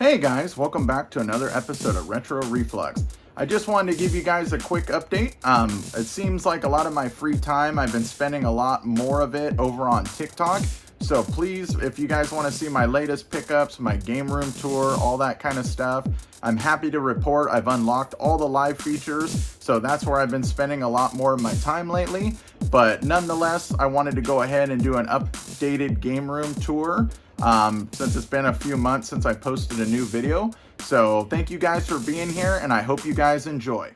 Hey guys, welcome back to another episode of Retro Reflux. I just wanted to give you guys a quick update. It seems like a lot of my free time, I've been spending a lot more of it over on TikTok. So please, if you guys want to see my latest pickups, my game room tour, all that kind of stuff, I'm happy to report I've unlocked all the live features. So that's where I've been spending a lot more of my time lately. But nonetheless, I wanted to go ahead and do an updated game room tour. Since it's been a few months since I posted a new video. So thank you guys for being here, and I hope you guys enjoy.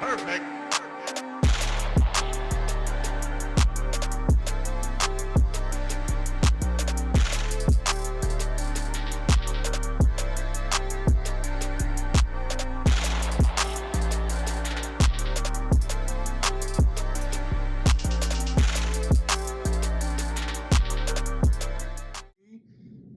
Perfect.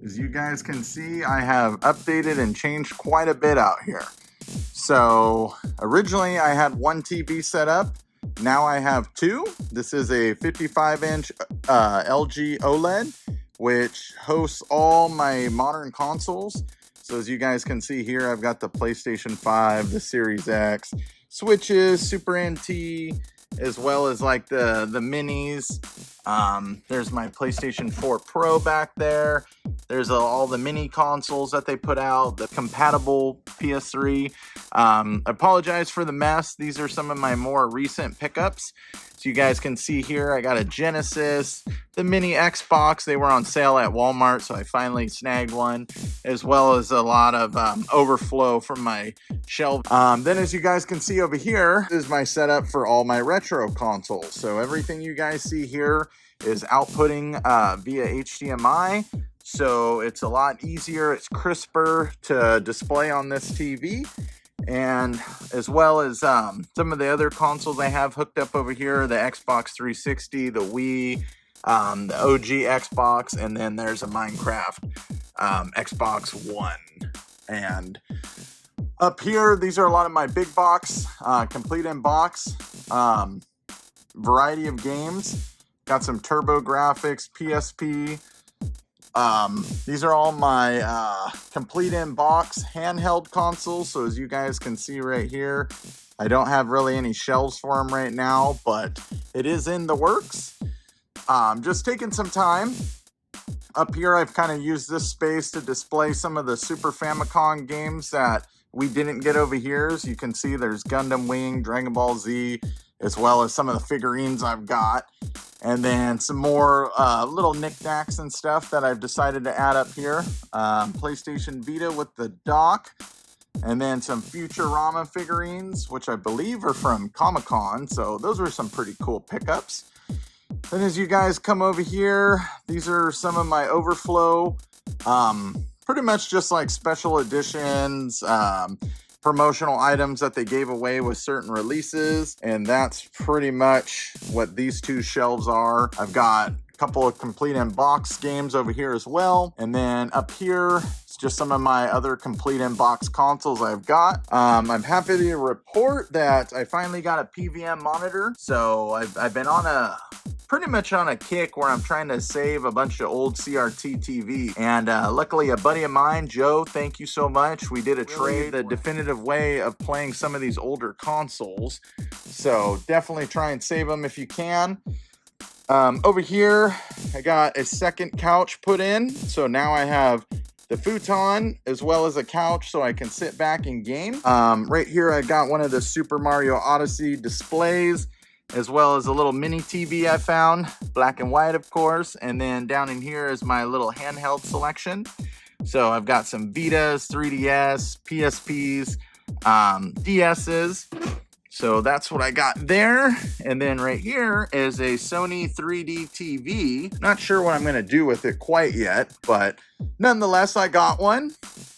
As you guys can see, I have updated and changed quite a bit out here. So originally I had one TV set up. Now I have two. This is a 55-inch LG OLED, which hosts all my modern consoles. So as you guys can see here, I've got the PlayStation 5, the Series X, Switches, Super NT, as well as like the minis. There's my PlayStation 4 Pro back there. There's all the mini consoles that they put out, the compatible PS3. I apologize for the mess. These are some of my more recent pickups. So you guys can see here, I got a Genesis, the mini Xbox. They were on sale at Walmart, so I finally snagged one, as well as a lot of overflow from my shelf. Then as you guys can see over here, this is my setup for all my retro consoles. So everything you guys see here is outputting via HDMI. So it's a lot easier, it's crisper to display on this TV. And as well as some of the other consoles I have hooked up over here, the Xbox 360, the Wii, the OG Xbox, and then there's a Minecraft Xbox One. And up here, these are a lot of my big box, complete in box, variety of games. Got some TurboGrafx, PSP. These are all my complete in box handheld consoles. So as you guys can see right here, I don't have really any shelves for them right now, but it is in the works. Just taking some time. Up here, I've kind of used this space to display some of the Super Famicom games that we didn't get over here. As you can see, there's Gundam Wing, Dragon Ball Z, as well as some of the figurines I've got. And then some more little knickknacks and stuff that I've decided to add up here. PlayStation Vita with the dock. And then some Futurama figurines, which I believe are from Comic-Con. So those were some pretty cool pickups. Then as you guys come over here, these are some of my overflow. Pretty much just like special editions, promotional items that they gave away with certain releases, and that's pretty much what these two shelves are. I've got a couple of complete in box games over here as well, and then up here it's just some of my other complete in box consoles I've got. I'm happy to report that I finally got a PVM monitor. So I've been on pretty much on a kick where I'm trying to save a bunch of old CRT TV. And luckily a buddy of mine, Joe, thank you so much. We did a trade, the definitive way of playing some of these older consoles. So definitely try and save them if you can. Over here, I got a second couch put in. So now I have the futon as well as a couch so I can sit back and game. Right here, I got one of the Super Mario Odyssey displays, as well as a little mini TV I found, black and white, of course. And then down in here is my little handheld selection. So I've got some Vitas, 3DS, PSPs, DS's. So that's what I got there. And then right here is a Sony 3D TV. Not sure what I'm gonna do with it quite yet, but nonetheless, I got one.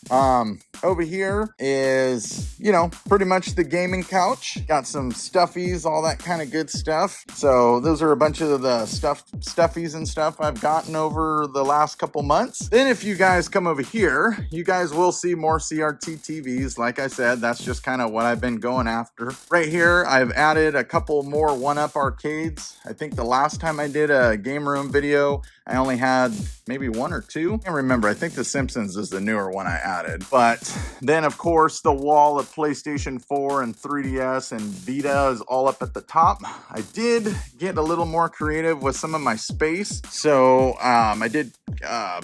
Over here is, you know, pretty much the gaming couch. Got some stuffies, all that kind of good stuff. So those are a bunch of the stuffies and stuff I've gotten over the last couple months. Then if you guys come over here, you guys will see more CRT TVs. Like I said, that's just kind of what I've been going after. Right here, I've added a couple more 1UP arcades. I think the last time I did a game room video, I only had maybe one or two. I can't remember. I think The Simpsons is the newer one I added. But then, of course, the wall of PlayStation 4 and 3DS and Vita is all up at the top. I did get a little more creative with some of my space. So I did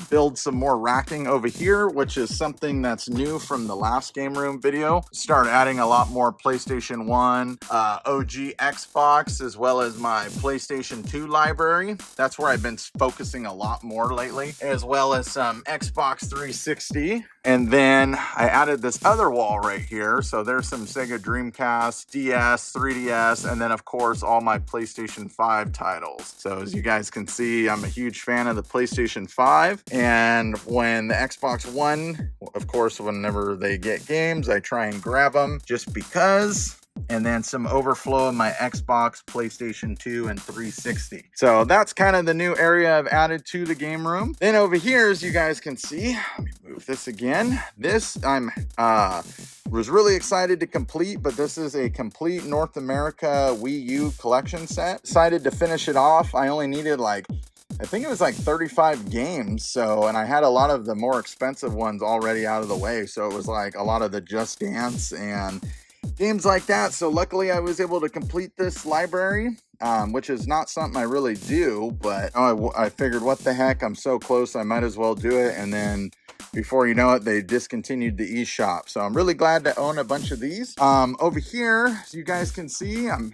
build some more racking over here, which is something that's new from the last game room video. Start adding a lot more PlayStation 1, OG Xbox, as well as my PlayStation 2 library. That's where I've been focusing a lot more lately, as well as some Xbox 360. And then I added this other wall right here. So there's some Sega Dreamcast, DS, 3DS, and then of course all my PlayStation 5 titles. So as you guys can see, I'm a huge fan of the PlayStation 5. And when the Xbox One, of course, whenever they get games, I try and grab them just because. And then some overflow of my Xbox, PlayStation 2, and 360. So that's kind of the new area I've added to the game room. Then over here, as you guys can see, let me move this again. This I'm was really excited to complete, but this is a complete North America Wii U collection set. Decided to finish it off. I only needed I think it was like 35 games. So, and I had a lot of the more expensive ones already out of the way. So it was like a lot of the Just Dance and games like that. So luckily I was able to complete this library, which is not something I really do, but I figured, what the heck, I'm so close, I might as well do it. And then before you know it, they discontinued the eShop. So I'm really glad to own a bunch of these. Over here, as you guys can see, I'm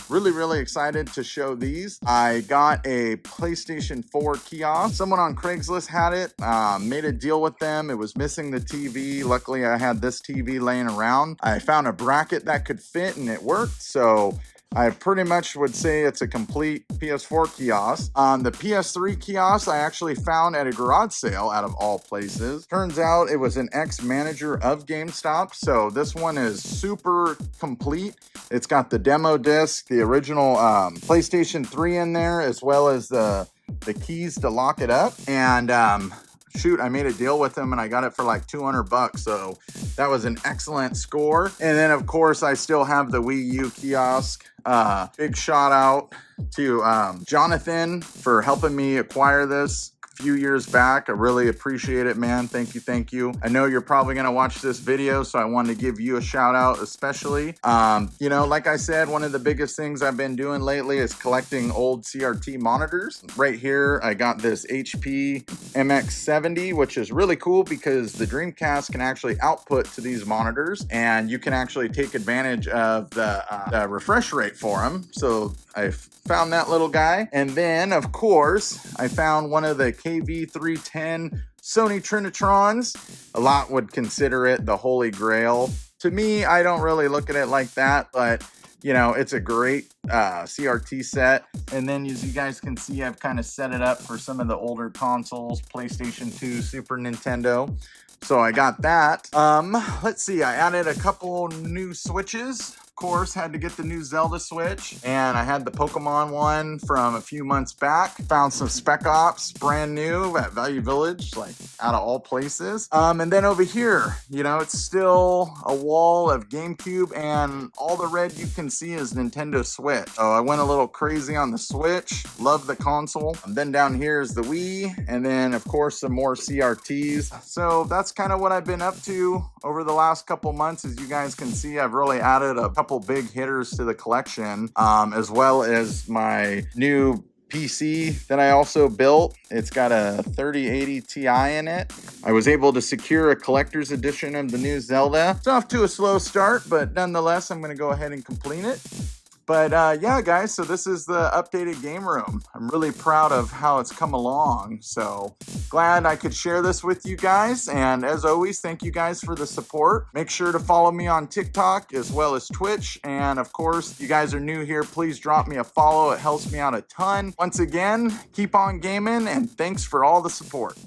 really excited to show these. I got a PlayStation 4 kiosk. Someone on Craigslist had it, made a deal with them. It was missing the TV. Luckily, I had this TV laying around. I found a bracket that could fit and it worked. So I pretty much would say it's a complete PS4 kiosk. The PS3 kiosk I actually found at a garage sale, out of all places. Turns out it was an ex-manager of GameStop, so this one is super complete. It's got the demo disc, the original PlayStation 3 in there, as well as the keys to lock it up. And shoot, I made a deal with them and I got it for like $200. So that was an excellent score. And then of course I still have the Wii U kiosk. Big shout out to Jonathan for helping me acquire this a few years back. I really appreciate it, man. Thank you. I know you're probably gonna watch this video, so I wanted to give you a shout out especially. You know, like I said, one of the biggest things I've been doing lately is collecting old CRT monitors. Right here, I got this HP MX70, which is really cool because the Dreamcast can actually output to these monitors, and you can actually take advantage of the refresh rate for them. So I found that little guy. And then, of course, I found one of the KV310 Sony Trinitrons. A lot would consider it the holy grail. To me, I don't really look at it like that, but you know, it's a great CRT set. And then as you guys can see, I've kind of set it up for some of the older consoles, PlayStation 2, Super Nintendo. So I got that. Let's see, I added a couple new Switches. Course, had to get the new Zelda Switch, and I had the Pokemon one from a few months back. Found some Spec Ops brand new at Value Village, like out of all places. And then over here, you know, it's still a wall of GameCube, and all the red you can see is Nintendo Switch. So I went a little crazy on the Switch, love the console. And then down here is the Wii, and then of course some more CRTs. So that's kind of what I've been up to over the last couple months. As you guys can see, I've really added a couple big hitters to the collection, as well as my new PC that I also built. It's got a 3080 Ti in it. I was able to secure a collector's edition of the new Zelda. It's off to a slow start, but nonetheless, I'm going to go ahead and complete it. But yeah, guys, so this is the updated game room. I'm really proud of how it's come along. So glad I could share this with you guys. And as always, thank you guys for the support. Make sure to follow me on TikTok as well as Twitch. And of course, if you guys are new here, please drop me a follow. It helps me out a ton. Once again, keep on gaming and thanks for all the support.